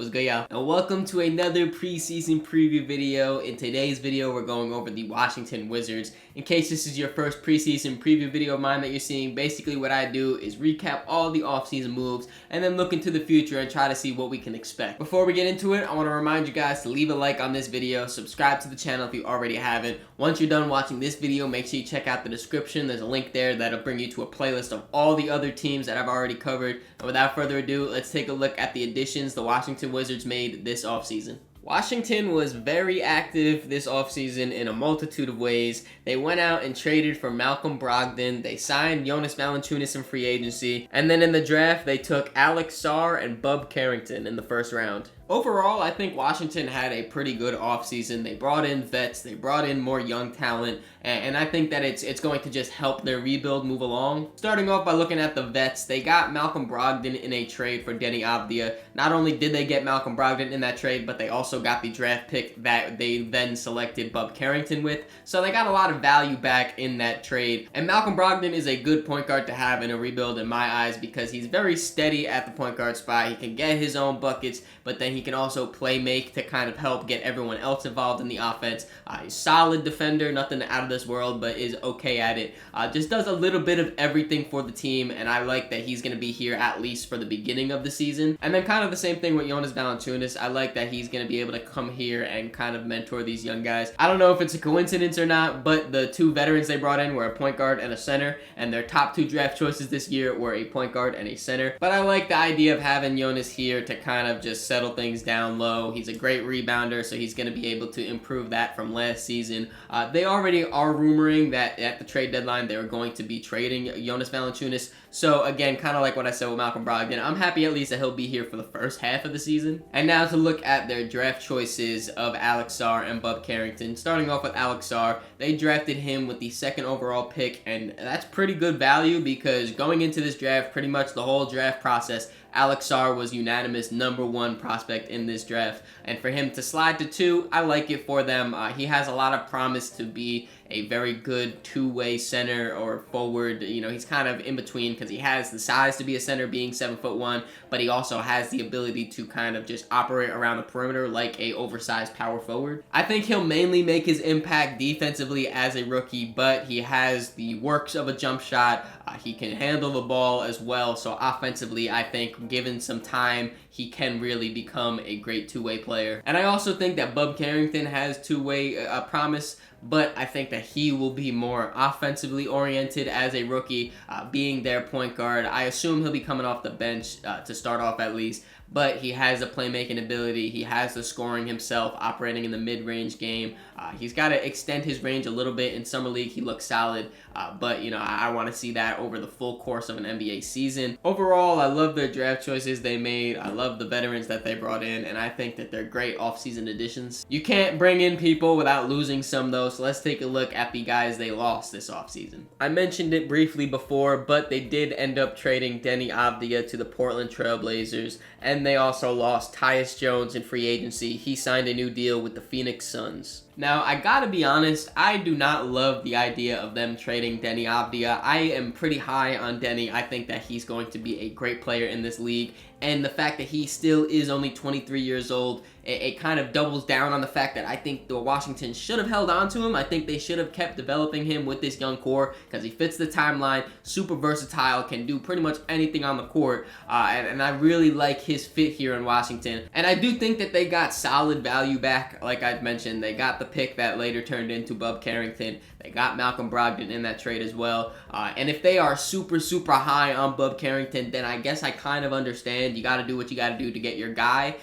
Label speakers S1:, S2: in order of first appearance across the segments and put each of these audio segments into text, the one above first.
S1: What's good, y'all? And welcome to another preseason preview video. In today's video, we're going over the Washington Wizards. In case this is your first preseason preview video of mine that you're seeing, basically what I do is recap all the offseason moves and then look into the future and try to see what we can expect. Before we get into it, I want to remind you guys to leave a like on this video, subscribe to the channel if you already haven't. Once you're done watching this video, make sure you check out the description. There's a link there that'll bring you to a playlist of all the other teams that I've already covered. And without further ado, let's take a look at the additions the Washington Wizards made this offseason. Washington was very active this offseason in a multitude of ways. They went out and traded for Malcolm Brogdon. They signed Jonas Valanciunas in free agency. And then in the draft, they took Alex Sarr and Bub Carrington in the first round. Overall, I think Washington had a pretty good offseason. They brought in vets, they brought in more young talent, and I think that it's going to just help their rebuild move along. Starting off by looking at the vets, they got Malcolm Brogdon in a trade for Deni Avdija. Not only did they get Malcolm Brogdon in that trade, but they also got the draft pick that they then selected Bub Carrington with. So they got a lot of value back in that trade. And Malcolm Brogdon is a good point guard to have in a rebuild in my eyes because he's very steady at the point guard spot. He can get his own buckets, but then he can also play make to kind of help get everyone else involved in the offense. He's a solid defender, nothing out of this world, but is okay at it. Just does a little bit of everything for the team, and I like that he's going to be here at least for the beginning of the season. And then kind of the same thing with Jonas Valanciunas. I like that he's going to be able to come here and kind of mentor these young guys. I don't know if it's a coincidence or not, but the two veterans they brought in were a point guard and a center, and their top two draft choices this year were a point guard and a center. But I like the idea of having Jonas here to kind of just settle things down low. He's a great rebounder, so he's going to be able to improve that from last season. They already are rumoring that at the trade deadline they were going to be trading Jonas Valanciunas. So again, kind of like what I said with Malcolm Brogdon, I'm happy at least that he'll be here for the first half of the season. And now to look at their draft choices of Alex Sarr and Bub Carrington. Starting off with Alex Sarr, they drafted him with the second overall pick, and that's pretty good value because going into this draft, pretty much the whole draft process, Alex Sarr was unanimous #1 prospect in this draft. And for him to slide to 2, I like it for them. He has a lot of promise to be a very good two-way center or forward. You know, he's kind of in between because he has the size to be a center, being 7'1", but he also has the ability to kind of just operate around the perimeter like a oversized power forward. I think he'll mainly make his impact defensively as a rookie, but he has the works of a jump shot. He can handle the ball as well, so offensively, I think given some time, he can really become a great two-way player. And I also think that Bub Carrington has two-way promise, but I think that he will be more offensively oriented as a rookie, being their point guard. I assume he'll be coming off the bench to start off at least, but he has the playmaking ability. He has the scoring himself, operating in the mid-range game. He's got to extend his range a little bit. In Summer League, he looks solid, but, you know, I want to see that over the full course of an NBA season. Overall, I love their draft choices they made. I love the veterans that they brought in, and I think that they're great offseason additions. You can't bring in people without losing some, though, so let's take a look at the guys they lost this offseason. I mentioned it briefly before, but they did end up trading Deni Avdija to the Portland Trail Blazers, and they also lost Tyus Jones in free agency. He signed a new deal with the Phoenix Suns. Now, I gotta be honest, I do not love the idea of them trading Deni Avdija. I am pretty high on Deni. I think that he's going to be a great player in this league, and the fact that he still is only 23 years old, it kind of doubles down on the fact that I think the Washington should have held on to him. I think they should have kept developing him with this young core because he fits the timeline, super versatile, can do pretty much anything on the court, and I really like his fit here in Washington. And I do think that they got solid value back. Like I'd mentioned, they got the pick that later turned into Bub Carrington. They got Malcolm Brogdon in that trade as well. And if they are super high on Bub Carrington, then I guess I kind of understand. You got to do what you got to do to get your guy.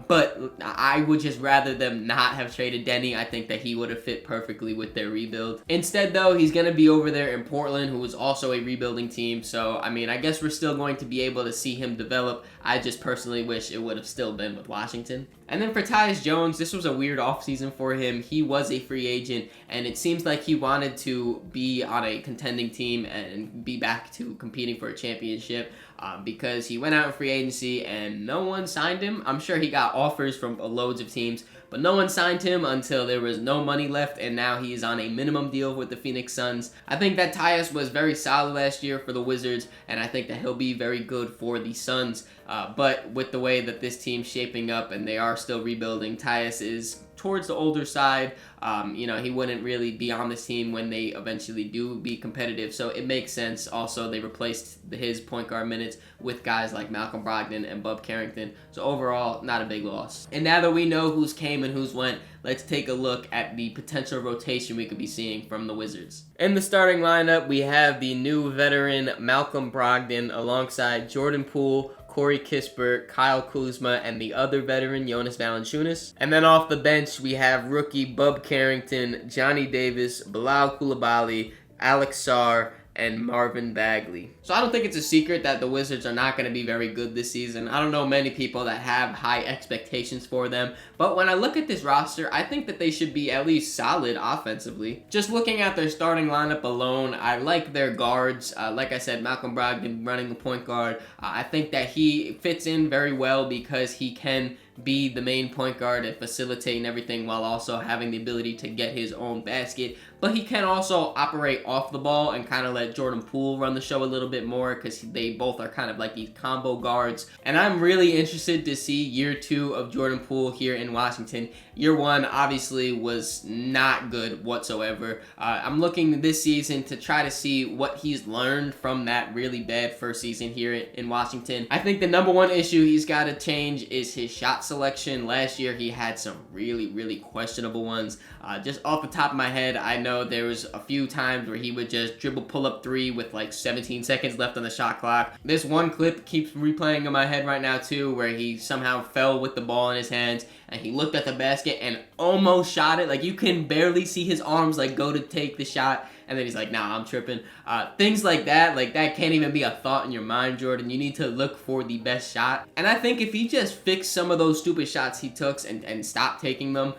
S1: But I would just rather them not have traded Deni. I think that he would have fit perfectly with their rebuild. Instead, though, he's going to be over there in Portland, who is also a rebuilding team. So, I mean, I guess we're still going to be able to see him develop. I just personally wish it would have still been with Washington. And then for Tyus Jones, this was a weird offseason for him. he was a free agent, and it seems like he wanted to be on a contending team and be back to competing for a championship. Because he went out in free agency and no one signed him. I'm sure he got offers from loads of teams, but no one signed him until there was no money left, and now he is on a minimum deal with the Phoenix Suns. I think that Tyus was very solid last year for the Wizards, and I think that he'll be very good for the Suns. But with the way that this team's shaping up and they are still rebuilding, Tyus is towards the older side. He wouldn't really be on this team when they eventually do be competitive, so it makes sense. Also, they replaced his point guard minutes with guys like Malcolm Brogdon and Bub Carrington, so overall, not a big loss. And now that we know who's came and who's went, let's take a look at the potential rotation we could be seeing from the Wizards. In the starting lineup, we have the new veteran Malcolm Brogdon alongside Jordan Poole, Corey Kispert, Kyle Kuzma, and the other veteran, Jonas Valanciunas. And then off the bench, we have rookie Bub Carrington, Johnny Davis, Bilal Coulibaly, Alex Sarr, and Marvin Bagley. So I don't think it's a secret that the Wizards are not going to be very good this season. I don't know many people that have high expectations for them, but when I look at this roster, I think that they should be at least solid offensively. Just looking at their starting lineup alone, I like their guards. Like I said, Malcolm Brogdon running the point guard. I think that he fits in very well because he can be the main point guard and facilitating everything while also having the ability to get his own basket. But he can also operate off the ball and kind of let Jordan Poole run the show a little bit more because they both are kind of like these combo guards. And I'm really interested to see year 2 of Jordan Poole here in Washington. Year 1 obviously was not good whatsoever. I'm looking this season to try to see what he's learned from that really bad first season here in Washington. I think the number one issue he's got to change is his shot selection. Last year he had some really questionable ones. Just off the top of my head, I know there was a few times where he would just dribble pull-up 3 with like 17 seconds left on the shot clock. This one clip keeps replaying in my head right now too, where he somehow fell with the ball in his hands and he looked at the basket and almost shot it. Like, you can barely see his arms like go to take the shot, and then he's like, nah, I'm tripping. Things like that can't even be a thought in your mind, Jordan. You need to look for the best shot. And I think if he just fixed some of those stupid shots he took and stopped taking them,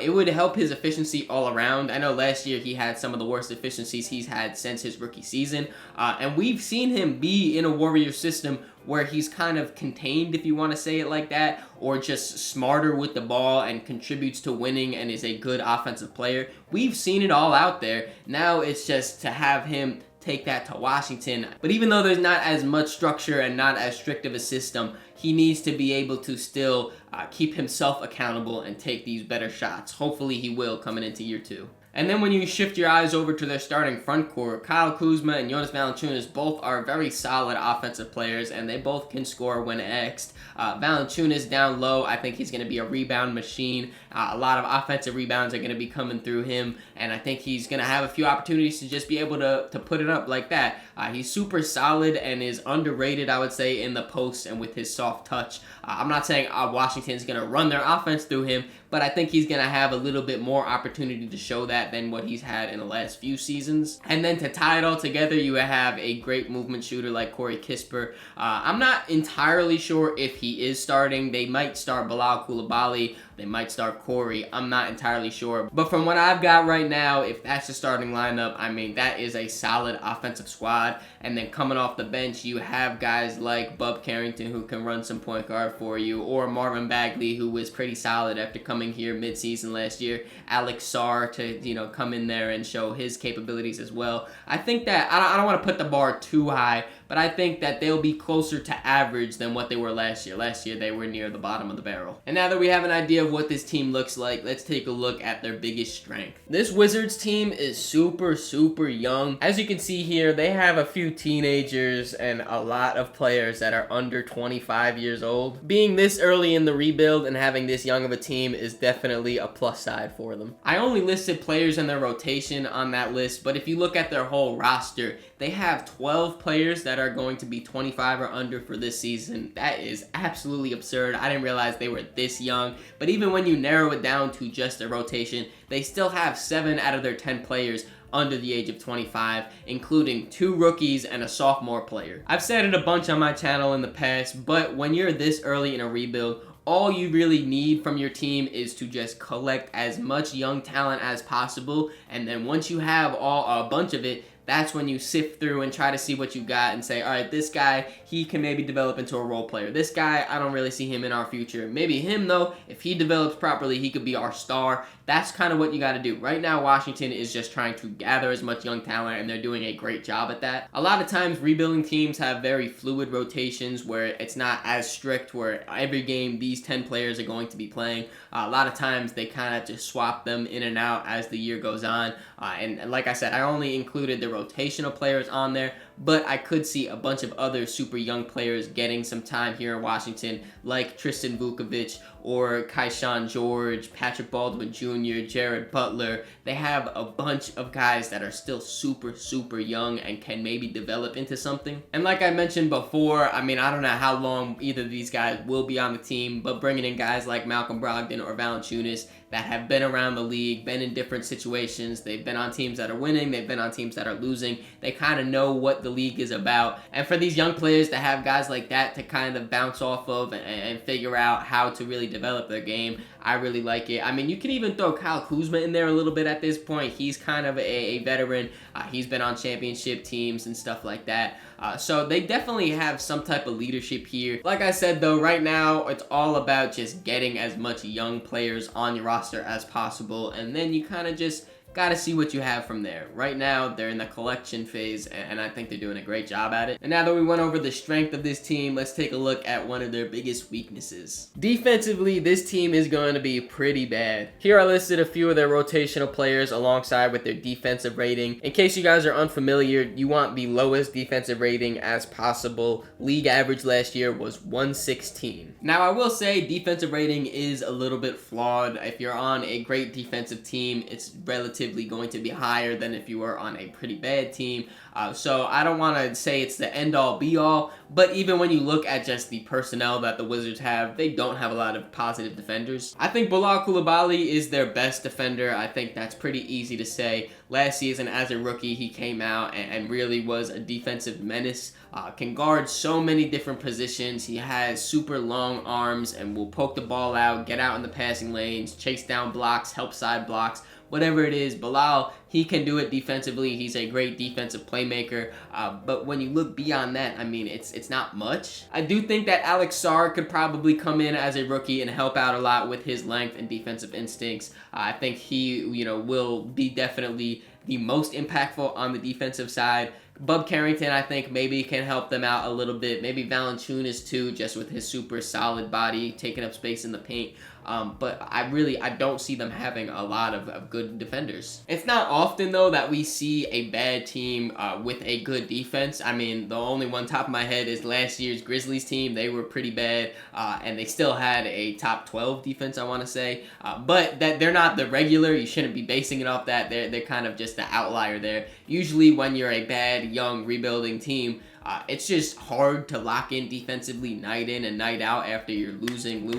S1: it would help his efficiency all around. I know last year he had some of the worst efficiencies he's had since his rookie season. And we've seen him be in a Warriors system where he's kind of contained, if you want to say it like that, or just smarter with the ball and contributes to winning and is a good offensive player. We've seen it all out there. Now it's just to have him take that to Washington. But even though there's not as much structure and not as strict of a system, he needs to be able to still keep himself accountable and take these better shots. Hopefully he will coming into year 2. And then when you shift your eyes over to their starting front court, Kyle Kuzma and Jonas Valanciunas both are very solid offensive players, and they both can score when asked. Valanciunas down low, I think he's going to be a rebound machine. A lot of offensive rebounds are going to be coming through him, and I think he's going to have a few opportunities to just be able to put it up like that. He's super solid and is underrated, I would say, in the post and with his soft touch. I'm not saying Washington's going to run their offense through him, but I think he's going to have a little bit more opportunity to show that than what he's had in the last few seasons. And then to tie it all together, you have a great movement shooter like Corey Kispert. I'm not entirely sure if he is starting. They might start Bilal Coulibaly. They might start Corey. I'm not entirely sure. But from what I've got right now, if that's the starting lineup, I mean, that is a solid offensive squad. And then coming off the bench, you have guys like Bub Carrington who can run some point guard for you, or Marvin Bagley, who was pretty solid after coming here mid-season last year. Alex Sarr to, come in there and show his capabilities as well. I think that, I don't want to put the bar too high, but I think that they'll be closer to average than what they were last year. Last year, they were near the bottom of the barrel. And now that we have an idea of what this team looks like, let's take a look at their biggest strength. This Wizards team is super young. As you can see here, they have a few teenagers and a lot of players that are under 25 years old. Being this early in the rebuild and having this young of a team is definitely a plus side for them. I only listed players in their rotation on that list, but if you look at their whole roster, they have 12 players that are going to be 25 or under for this season. That is absolutely absurd. I didn't realize they were this young, but even when you narrow it down to just a rotation, they still have 7 out of their 10 players under the age of 25, including 2 rookies and a sophomore player. I've said it a bunch on my channel in the past, but when you're this early in a rebuild, all you really need from your team is to just collect as much young talent as possible, and then once you have a bunch of it, that's when you sift through and try to see what you got and say, all right, this guy, he can maybe develop into a role player. This guy, I don't really see him in our future. Maybe him, though, if he develops properly, he could be our star. That's kind of what you got to do. Right now, Washington is just trying to gather as much young talent, and they're doing a great job at that. A lot of times, rebuilding teams have very fluid rotations where it's not as strict, where every game these 10 players are going to be playing. A lot of times, they kind of just swap them in and out as the year goes on. And like I said, I only included the rotational players on there, but I could see a bunch of other super young players getting some time here in Washington, like Tristan Vukovic or Kaishan George, Patrick Baldwin Jr., Jared Butler. They have a bunch of guys that are still super, super young and can maybe develop into something. And like I mentioned before, I mean, I don't know how long either of these guys will be on the team, but bringing in guys like Malcolm Brogdon or Valanciunas that have been around the league, been in different situations, they've been on teams that are winning, they've been on teams that are losing, they kind of know what the league is about. And for these young players to have guys like that to kind of bounce off of and figure out how to really develop their game, I really like it. I mean, you can even throw Kyle Kuzma in there a little bit at this point. He's kind of a veteran. He's been on championship teams and stuff like that. So they definitely have some type of leadership here. Like I said, though, right now, it's all about just getting as much young players on your roster as possible, and then you kind of just gotta see what you have from there. Right now, they're in the collection phase, and I think they're doing a great job at it. And now that we went over the strength of this team, let's take a look at one of their biggest weaknesses. Defensively, this team is going to be pretty bad. Here I listed a few of their rotational players alongside with their defensive rating. In case you guys are unfamiliar, you want the lowest defensive rating as possible. League average last year was 116. Now, I will say defensive rating is a little bit flawed. If you're on a great defensive team, it's relatively going to be higher than if you were on a pretty bad team. So I don't want to say it's the end-all be-all, but even when you look at just the personnel that the Wizards have, they don't have a lot of positive defenders. I think Bilal Coulibaly is their best defender. I think that's pretty easy to say. Last season, as a rookie, he came out and really was a defensive menace. Can guard so many different positions. He has super long arms and will poke the ball out, get out in the passing lanes, chase down blocks, help side blocks. Whatever it is, Bilal, he can do it defensively. He's a great defensive playmaker. But when you look beyond that, I mean, it's not much. I do think that Alex Sarr could probably come in as a rookie and help out a lot with his length and defensive instincts. I think he, will be definitely the most impactful on the defensive side. Bub Carrington, I think, maybe can help them out a little bit. Maybe Valanciunas too, just with his super solid body, taking up space in the paint. But I don't see them having a lot of good defenders. It's not often, though, that we see a bad team with a good defense. I mean, the only one top of my head is last year's Grizzlies team. They were pretty bad, and they still had a top 12 defense, I want to say. But that they're not the regular. You shouldn't be basing it off that. They're kind of just the outlier there. Usually when you're a bad, young, rebuilding team, it's just hard to lock in defensively night in and night out after you're losing.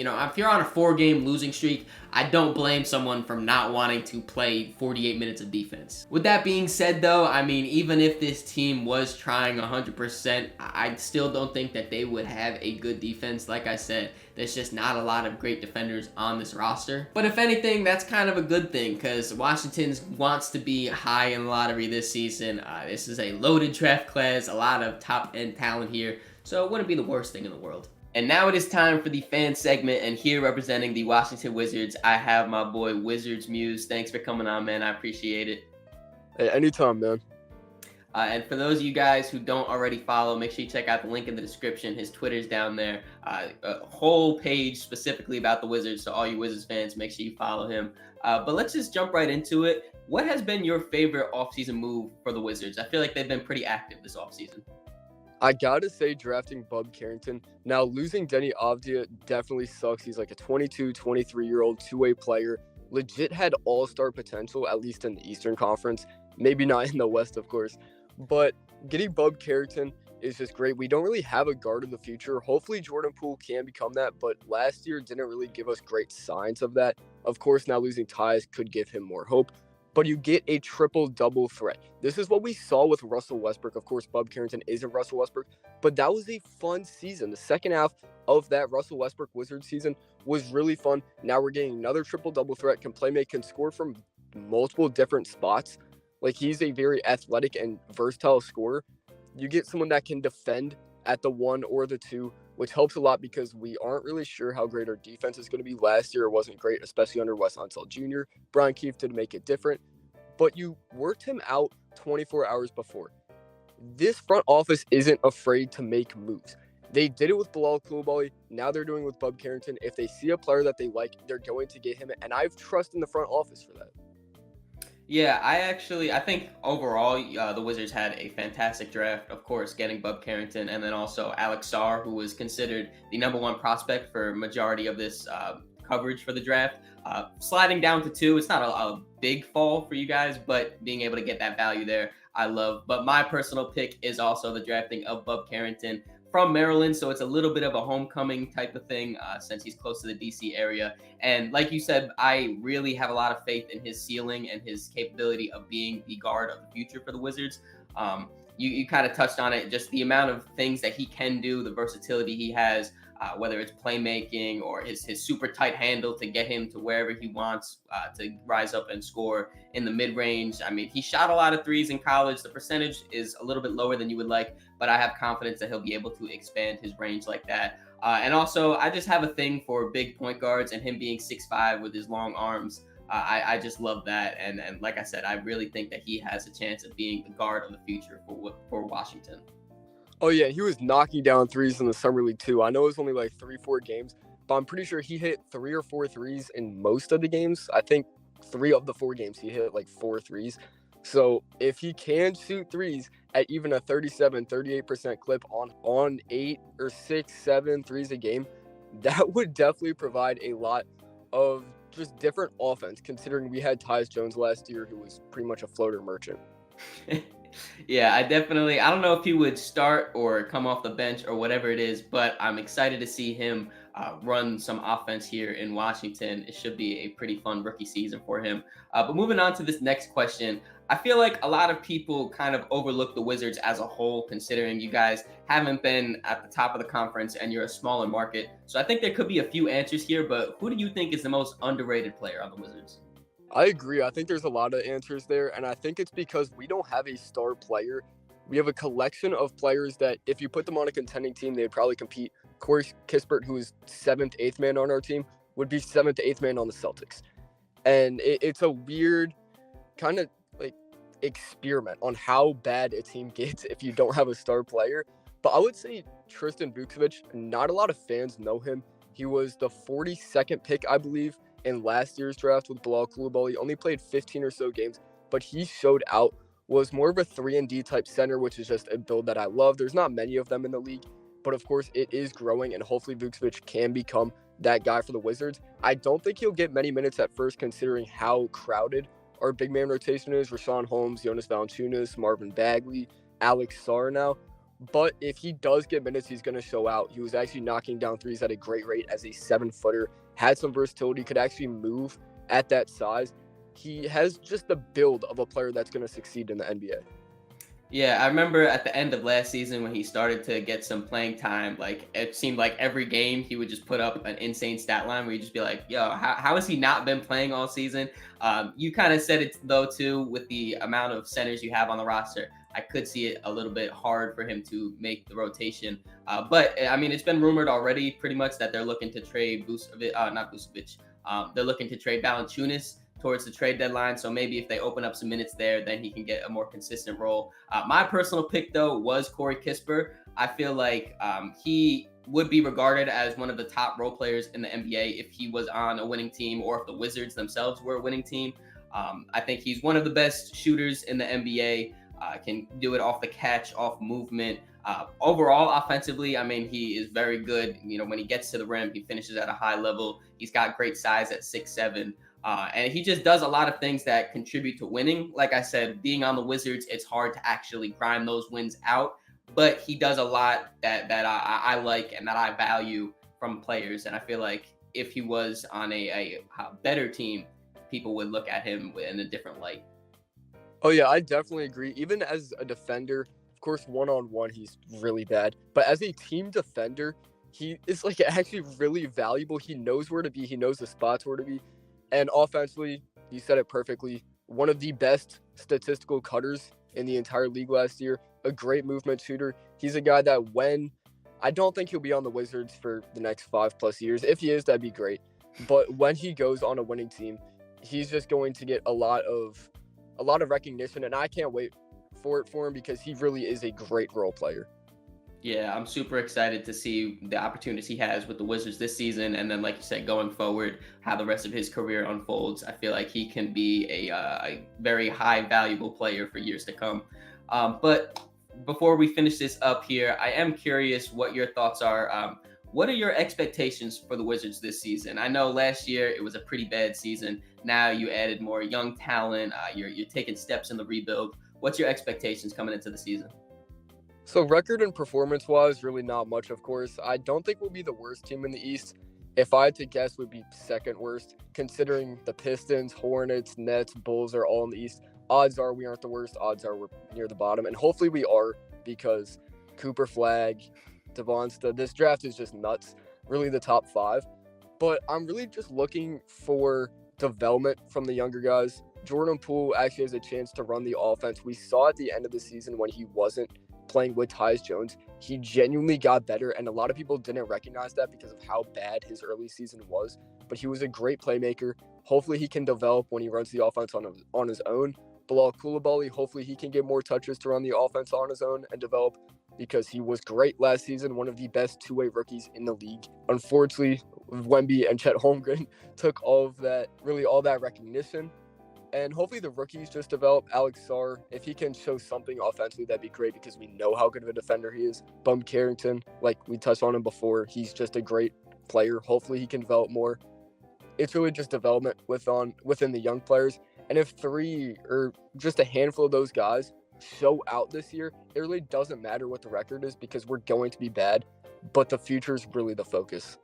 S1: If you're on a 4-game losing streak, I don't blame someone from not wanting to play 48 minutes of defense. With that being said, though, I mean, even if this team was trying 100%, I still don't think that they would have a good defense. Like I said, there's just not a lot of great defenders on this roster. But if anything, that's kind of a good thing because Washington wants to be high in the lottery this season. This is a loaded draft class, a lot of top-end talent here, so it wouldn't be the worst thing in the world. And now it is time for the fan segment, and here representing the Washington Wizards, I have my boy WizardsMuse. Thanks for coming on, man. I appreciate it.
S2: Hey, anytime, man.
S1: And for those of you guys who don't already follow, make sure you check out the link in the description. His Twitter's down there. A whole page specifically about the Wizards, so all you Wizards fans, make sure you follow him. But let's just jump right into it. What has been your favorite offseason move for the Wizards? I feel like they've been pretty active this offseason.
S2: I gotta say, drafting Bub Carrington. Now, losing Denny Avdija definitely sucks. He's like a 22, 23-year-old two-way player. Legit had all-star potential, at least in the Eastern Conference. Maybe not in the West, of course. But getting Bub Carrington is just great. We don't really have a guard of the future. Hopefully, Jordan Poole can become that. But last year didn't really give us great signs of that. Of course, now losing Tyus could give him more hope. But you get a triple-double threat. This is what we saw with Russell Westbrook. Of course, Bub Carrington isn't Russell Westbrook, but that was a fun season. The second half of that Russell Westbrook Wizards season was really fun. Now we're getting another triple-double threat, can play make, can score from multiple different spots. Like, he's a very athletic and versatile scorer. You get someone that can defend at the 1 or the 2, which helps a lot because we aren't really sure how great our defense is going to be. Last year it wasn't great, especially under Wes Unseld Jr. Brian Keefe did make it different, but you worked him out 24 hours before. This front office isn't afraid to make moves. They did it with Bilal Coulibaly. Now they're doing it with Bub Carrington. If they see a player that they like, they're going to get him, and I have trust in the front office for that.
S1: Yeah, I think overall the Wizards had a fantastic draft. Of course, getting Bub Carrington and then also Alex Sarr, who was considered the #1 prospect for majority of this coverage for the draft. Sliding down to 2, it's not a big fall for you guys, but being able to get that value there, I love. But my personal pick is also the drafting of Bub Carrington from Maryland, so it's a little bit of a homecoming type of thing since he's close to the DC area. And like you said, I really have a lot of faith in his ceiling and his capability of being the guard of the future for the Wizards. You kind of touched on it, just the amount of things that he can do, the versatility he has, whether it's playmaking or his super tight handle to get him to wherever he wants to rise up and score in the mid-range. I mean, he shot a lot of threes in college. The percentage is a little bit lower than you would like, but I have confidence that he'll be able to expand his range like that. And also, I just have a thing for big point guards and him being 6'5" with his long arms. I just love that. And like I said, I really think that he has a chance of being the guard of the future for Washington.
S2: Oh, yeah, he was knocking down threes in the Summer League, too. I know it was only like 3-4 games, but I'm pretty sure he hit 3 or 4 threes in most of the games. I think 3 of the 4 games he hit like 4 threes. So if he can shoot threes at even a 38% clip on 8 or 6, 7 threes a game, that would definitely provide a lot of just different offense, considering we had Tyus Jones last year, who was pretty much a floater merchant.
S1: Yeah, I don't know if he would start or come off the bench or whatever it is, but I'm excited to see him run some offense here in Washington. It should be a pretty fun rookie season for him. But moving on to this next question, I feel like a lot of people kind of overlook the Wizards as a whole, considering you guys haven't been at the top of the conference and you're a smaller market. So I think there could be a few answers here, but who do you think is the most underrated player on the Wizards?
S2: I agree. I think there's a lot of answers there, and I think it's because we don't have a star player. We have a collection of players that if you put them on a contending team, they'd probably compete. Corey Kispert, who is 7th, 8th man on our team, would be 7th, 8th man on the Celtics. And it's a weird kind of like experiment on how bad a team gets if you don't have a star player. But I would say Tristan Vukcevic, not a lot of fans know him. He was the 42nd pick, I believe, in last year's draft with Bilal Coulibaly. Only played 15 or so games, but he showed out. Was more of a 3-and-D type center, which is just a build that I love. There's not many of them in the league, but of course it is growing, and hopefully Vukcevic can become that guy for the Wizards. I don't think he'll get many minutes at first, considering how crowded our big man rotation is. Rashawn Holmes, Jonas Valanciunas, Marvin Bagley, Alex Sarr now. But if he does get minutes, he's going to show out. He was actually knocking down threes at a great rate as a 7-footer, had some versatility, could actually move at that size. He has just the build of a player that's going to succeed in the NBA.
S1: Yeah, I remember at the end of last season when he started to get some playing time, like it seemed like every game he would just put up an insane stat line where you'd just be like, yo, how has he not been playing all season? You kind of said it though too, with the amount of centers you have on the roster. I could see it a little bit hard for him to make the rotation. But I mean, it's been rumored already pretty much that they're looking to trade they're looking to trade Valanciunas towards the trade deadline. So maybe if they open up some minutes there, then he can get a more consistent role. My personal pick, though, was Corey Kispert. I feel like he would be regarded as one of the top role players in the NBA if he was on a winning team or if the Wizards themselves were a winning team. I think he's one of the best shooters in the NBA. Can do it off the catch, off movement. Overall, offensively, I mean, he is very good. You know, when he gets to the rim, he finishes at a high level. He's got great size at 6'7". And he just does a lot of things that contribute to winning. Like I said, being on the Wizards, it's hard to actually grind those wins out. But he does a lot that I like and that I value from players. And I feel like if he was on a better team, people would look at him in a different light.
S2: Oh, yeah, I definitely agree. Even as a defender, of course, one-on-one, he's really bad. But as a team defender, he is like actually really valuable. He knows where to be. He knows the spots where to be. And offensively, you said it perfectly. One of the best statistical cutters in the entire league last year. A great movement shooter. He's a guy that I don't think he'll be on the Wizards for the next 5+ years. If he is, that'd be great. But when he goes on a winning team, he's just going to get a lot of recognition, and I can't wait for him because he really is a great role player.
S1: Yeah, I'm super excited to see the opportunities he has with the Wizards this season, and then, like you said, going forward, how the rest of his career unfolds. I feel like he can be a very high, valuable player for years to come. But before we finish this up here, I am curious what your thoughts are. What are your expectations for the Wizards this season? I know last year it was a pretty bad season. Now you added more young talent. You're taking steps in the rebuild. What's your expectations coming into the season?
S2: So record and performance-wise, really not much, of course. I don't think we'll be the worst team in the East. If I had to guess, would be second worst, considering the Pistons, Hornets, Nets, Bulls are all in the East. Odds are we aren't the worst. Odds are we're near the bottom, and hopefully we are, because Cooper Flag, Devonsta, this draft is just nuts. Really the top 5. But I'm really just looking for development from the younger guys. Jordan Poole actually has a chance to run the offense. We saw at the end of the season when he wasn't playing with Tyus Jones, he genuinely got better, and a lot of people didn't recognize that because of how bad his early season was. But he was a great playmaker. Hopefully he can develop when he runs the offense on his own. Bilal Coulibaly, hopefully he can get more touches to run the offense on his own and develop, because he was great last season, one of the best two-way rookies in the league. Unfortunately, Wemby and Chet Holmgren took all that recognition. And hopefully the rookies just develop. Alex Sarr, if he can show something offensively, that'd be great, because we know how good of a defender he is. Bum Carrington, like we touched on him before, he's just a great player. Hopefully he can develop more. It's really just development within the young players. And if 3 or just a handful of those guys show out this year, it really doesn't matter what the record is, because we're going to be bad, but the future is really the focus.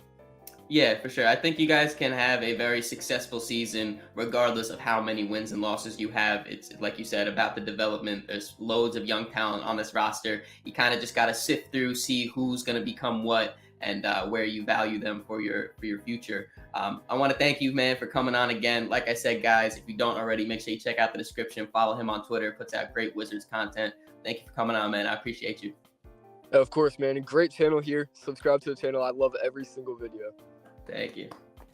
S1: Yeah, for sure. I think you guys can have a very successful season regardless of how many wins and losses you have. It's like you said about the development. There's loads of young talent on this roster. You kind of just got to sift through, see who's going to become what, and where you value them for your future. I want to thank you, man, for coming on again. Like I said, guys, if you don't already, make sure you check out the description. Follow him on Twitter. Puts out great Wizards content. Thank you for coming on, man. I appreciate you.
S2: Of course, man. Great channel here. Subscribe to the channel. I love every single video.
S1: Thank you.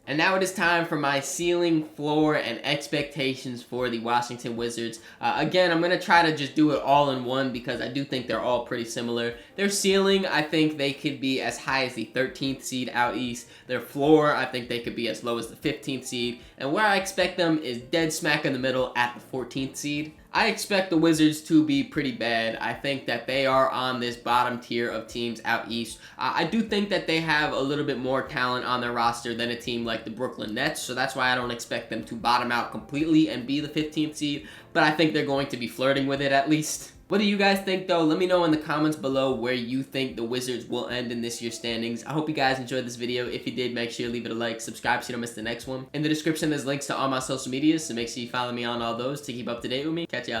S1: And now it is time for my ceiling, floor, and expectations for the Washington Wizards. Again, I'm going to try to just do it all in one, because I do think they're all pretty similar. Their ceiling, I think they could be as high as the 13th seed out east. Their floor, I think they could be as low as the 15th seed. And where I expect them is dead smack in the middle at the 14th seed. I expect the Wizards to be pretty bad. I think that they are on this bottom tier of teams out east. I do think that they have a little bit more talent on their roster than a team like the Brooklyn Nets, so that's why I don't expect them to bottom out completely and be the 15th seed, but I think they're going to be flirting with it at least. What do you guys think, though? Let me know in the comments below where you think the Wizards will end in this year's standings. I hope you guys enjoyed this video. If you did, make sure you leave it a like, subscribe so you don't miss the next one. In the description, there's links to all my social medias, so make sure you follow me on all those to keep up to date with me. Catch y'all.